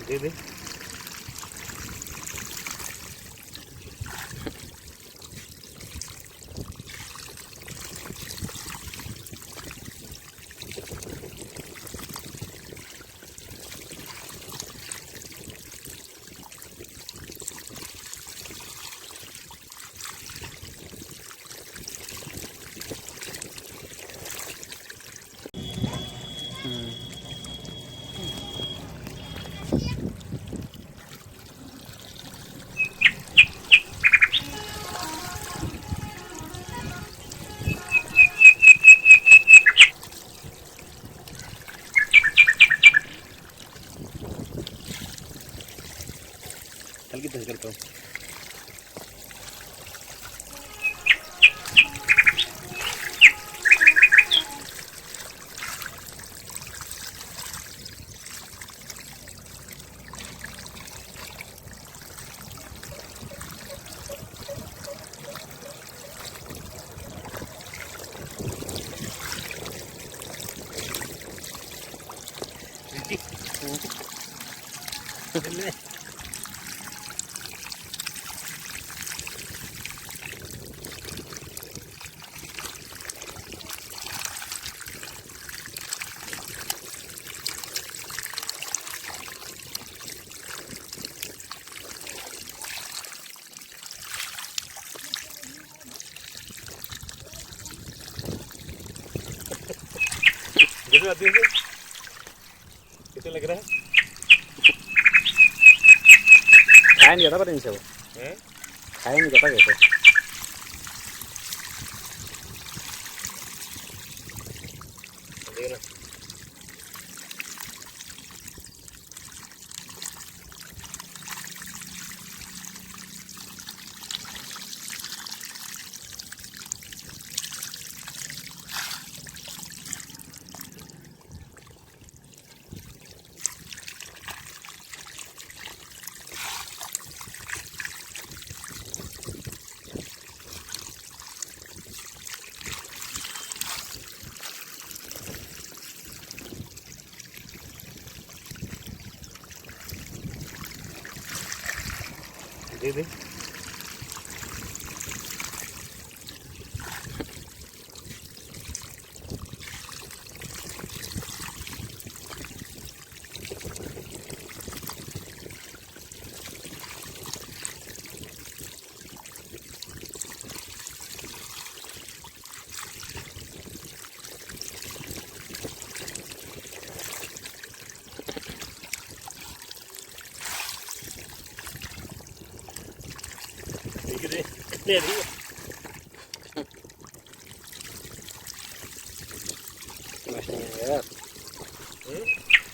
दे दे हल्की धर करता हूँ। कैसे लग रहा है? खाया नहीं जाता पर इनसे वो खाया नहीं जाता कैसे देखना दे दे ले रही है मछलियाँ हैं यार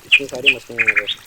इतनी सारी मछलियाँ हैं यार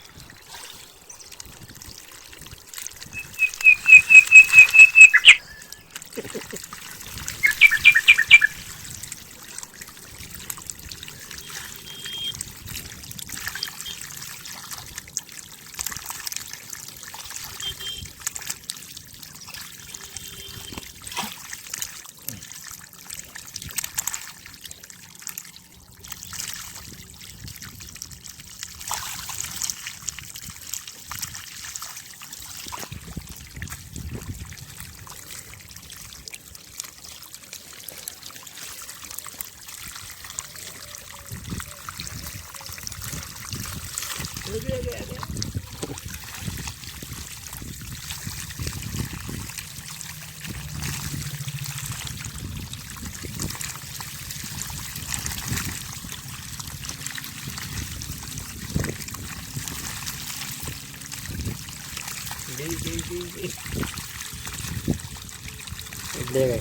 ले गए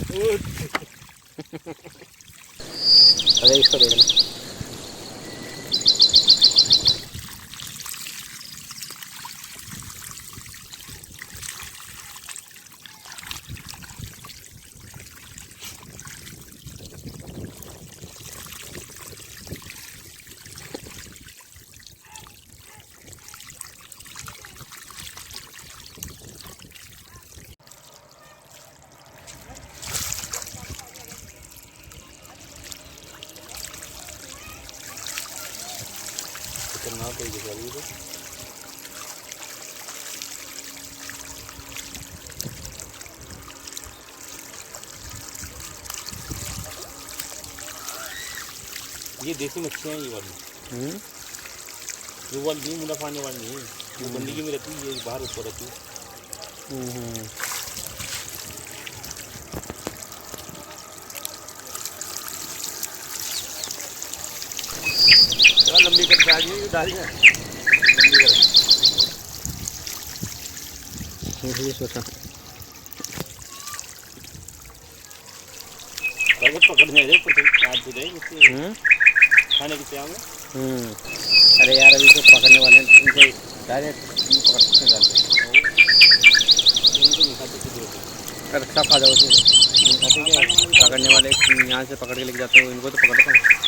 अरे इसको दे देना खतरनाक है ये ये देसी मच्छियाँ हैं ये वाली। ये वाली नहीं मुनाफा पाने वाली नहीं है, वो गंदगी में रहती है, ये बाहर ऊपर रहती है। लंबी कर डालिए लंबी कर सोचा पकड़ने खाने की क्या में। अरे यार अभी तो पकड़ने वाले हैं, उनको डायरेक्ट पकड़ सकते डालते सब खा जाओ उसमें। पकड़ने वाले यहाँ से पकड़ के लेके जाते हैं, इनको तो पकड़ते हैं।